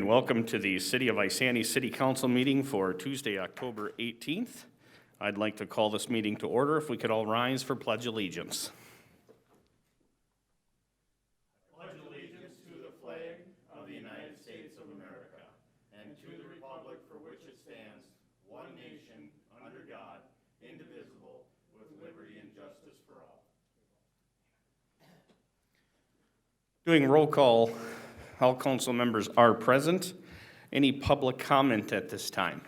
and welcome to the City of Isani City Council meeting for Tuesday, October 18th. I'd like to call this meeting to order. If we could all rise for Pledge Allegiance. Pledge allegiance to the flag of the United States of America and to the republic for which it stands, one nation, under God, indivisible, with liberty and justice for all. Doing roll call, all council members are present. Any public comment at this time?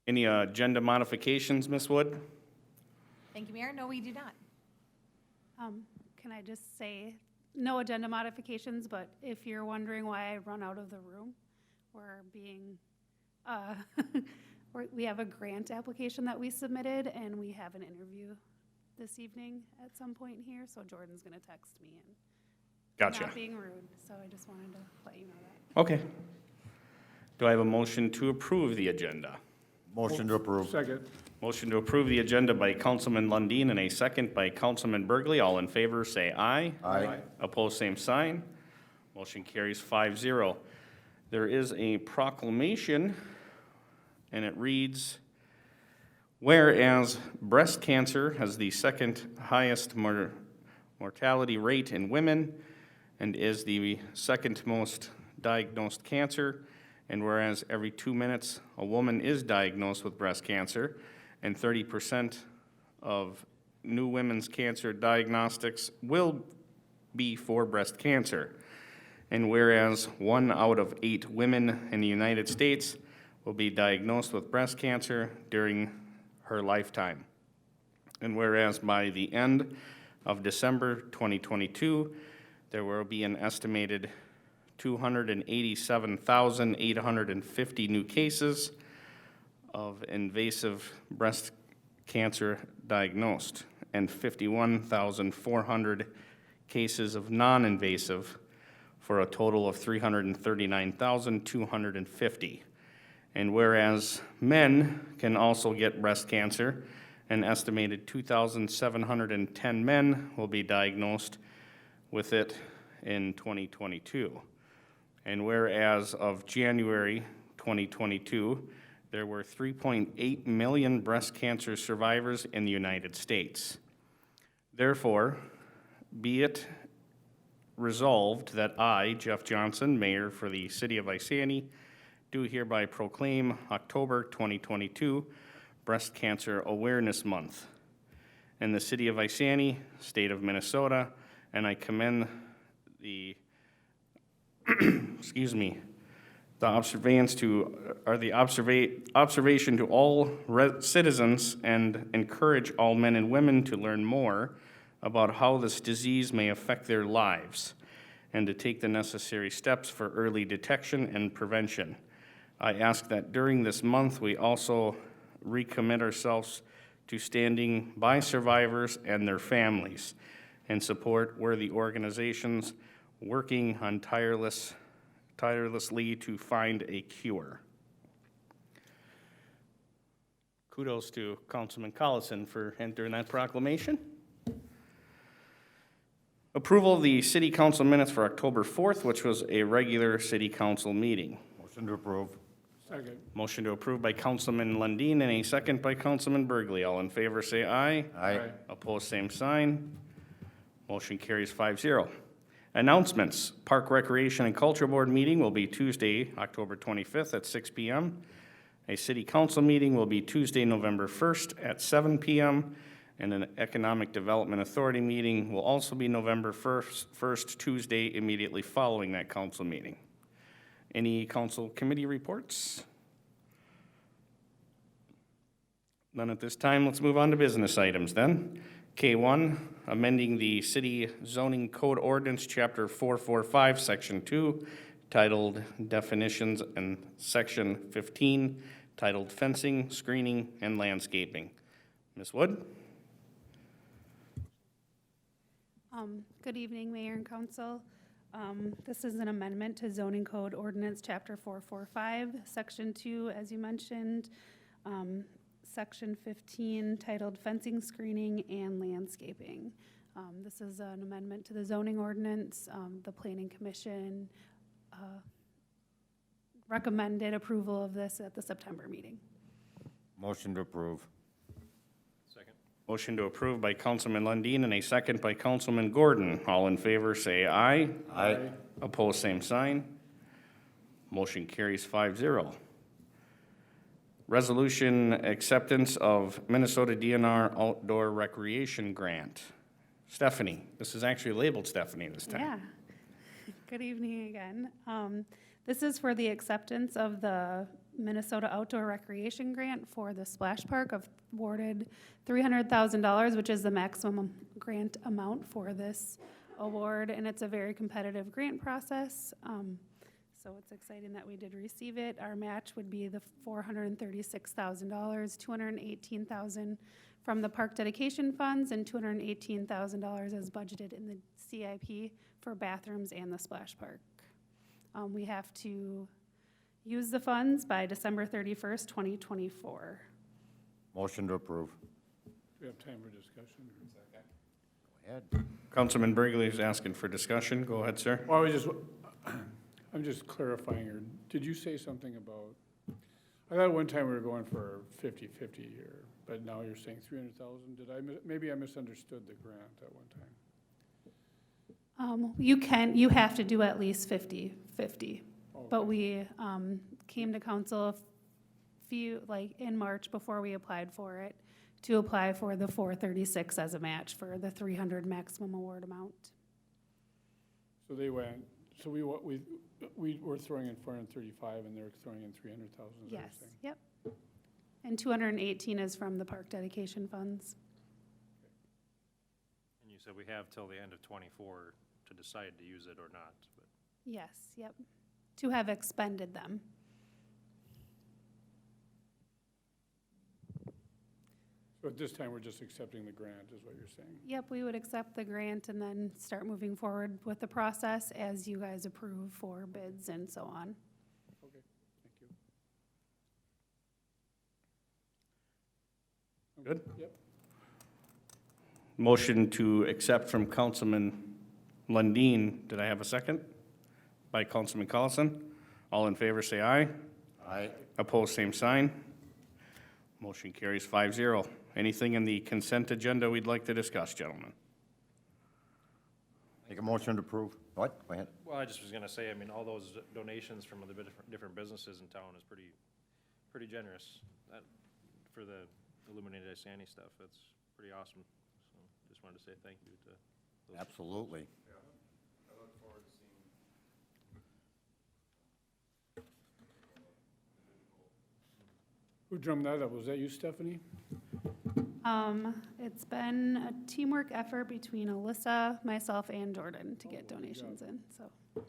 Any agenda modifications, Ms. Wood? Thank you, Mayor. No, we do not. Can I just say, no agenda modifications, but if you're wondering why I run out of the room, we're being, we have a grant application that we submitted, and we have an interview this evening at some point here, so Jordan's gonna text me and Gotcha. not being rude, so I just wanted to let you know that. Okay. Do I have a motion to approve the agenda? Motion to approve. Second. Motion to approve the agenda by Councilman Lundin and a second by Councilman Burgley. All in favor, say aye. Aye. Opposed, same sign. Motion carries 5-0. There is a proclamation, and it reads, whereas breast cancer has the second highest mortality rate in women and is the second most diagnosed cancer, and whereas every 2 minutes a woman is diagnosed with breast cancer, and 30% of new women's cancer diagnostics will be for breast cancer. And whereas 1 out of 8 women in the United States will be diagnosed with breast cancer during her lifetime. And whereas by the end of December 2022, there will be an estimated 287,850 new cases of invasive breast cancer diagnosed and 51,400 cases of non-invasive, for a total of 339,250. And whereas men can also get breast cancer, an estimated 2,710 men will be diagnosed with it in 2022. And whereas of January 2022, there were 3.8 million breast cancer survivors in the United States. Therefore, be it resolved that I, Jeff Johnson, Mayor for the City of Isani, do hereby proclaim October 2022 Breast Cancer Awareness Month in the City of Isani, State of Minnesota, and I commend the observation to all citizens and encourage all men and women to learn more about how this disease may affect their lives and to take the necessary steps for early detection and prevention. I ask that during this month we also recommit ourselves to standing by survivors and their families and support worthy organizations working on tirelessly to find a cure. Kudos to Councilman Collison for entering that proclamation. Approval of the City Council minutes for October 4th, which was a regular City Council meeting. Motion to approve. Second. Motion to approve by Councilman Lundin and a second by Councilman Burgley. All in favor say aye. Aye. Opposed, same sign. Motion carries 5-0. Announcements. Park Recreation and Culture Board meeting will be Tuesday, October 25th at 6 p.m. A City Council meeting will be Tuesday, November 1st at 7 p.m. And an Economic Development Authority meeting will also be November 1st, Tuesday, immediately following that council meeting. Any council committee reports? None at this time. Let's move on to business items then. K1, amending the City Zoning Code Ordinance, Chapter 445, Section 2, titled Definitions, and Section 15, titled Fencing, Screening, and Landscaping. Ms. Wood? Good evening, Mayor and Council. This is an amendment to Zoning Code Ordinance, Chapter 445, Section 2, as you mentioned, Section 15, titled Fencing, Screening, and Landscaping. This is an amendment to the zoning ordinance. The Planning Commission recommended approval of this at the September meeting. Motion to approve. Second. Motion to approve by Councilman Lundin and a second by Councilman Gordon. All in favor, say aye. Aye. Opposed, same sign. Motion carries 5-0. Resolution acceptance of Minnesota DNR Outdoor Recreation Grant. Stephanie, this is actually labeled Stephanie this time. Yeah. Good evening again. This is for the acceptance of the Minnesota Outdoor Recreation Grant for the Splash Park, awarded $300,000, which is the maximum grant amount for this award, and it's a very competitive grant process. So it's exciting that we did receive it. Our match would be the $436,000, $218,000 from the park dedication funds, and $218,000 as budgeted in the CIP for bathrooms and the splash park. We have to use the funds by December 31st, 2024. Motion to approve. Do we have time for discussion? Go ahead. Councilman Burgley is asking for discussion. Go ahead, sir. Well, I'm just clarifying here. Did you say something about, I thought one time we were going for 50-50 here, but now you're saying 300,000? Maybe I misunderstood the grant at one time. You have to do at least 50-50. But we came to council in March before we applied for it, to apply for the 436 as a match for the 300 maximum award amount. So they went, so we were throwing in 435 and they're throwing in 300,000, is that what you're Yes, saying? yep. And 218 is from the park dedication funds. And you said we have till the end of '24 to decide to use it or not, but Yes, yep. To have expended them. So at this time, we're just accepting the grant, is what you're saying? Yep, we would accept the grant and then start moving forward with the process as you guys approve for bids and so on. Okay, thank you. Good. Yep. Motion to accept from Councilman Lundin. Did I have a second? By Councilman Collison. All in favor, say aye. Aye. Opposed, same sign. Motion carries 5-0. Anything in the consent agenda we'd like to discuss, gentlemen? Make a motion to approve. What? Go ahead. well, I just was gonna say, I mean, all those donations from the different businesses in town is pretty generous. That, for the Illuminated Isani stuff, that's pretty awesome. So just wanted to say thank you to those. Absolutely. Who drummed that up? Was that you, Stephanie? It's been a teamwork effort between Alyssa, myself, and Jordan to get donations in, so,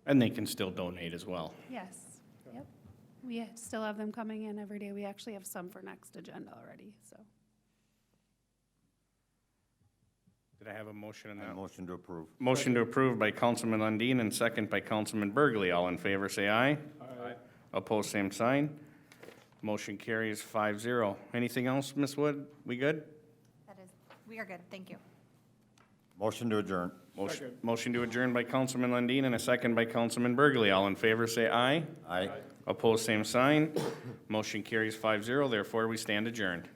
And they can still donate as well. yes, yep. We still have them coming in every day. We actually have some for next agenda already, so. Did I have a motion on that? Motion to approve. Motion to approve by Councilman Lundin and second by Councilman Burgley. All in favor, say aye. Aye. Opposed, same sign. Motion carries 5-0. Anything else, Ms. Wood? We good? We are good, thank you. Motion to adjourn. Motion to adjourn by Councilman Lundin and a second by Councilman Burgley. All in favor, say aye. Aye. Opposed, same sign. Motion carries 5-0. Therefore, we stand adjourned.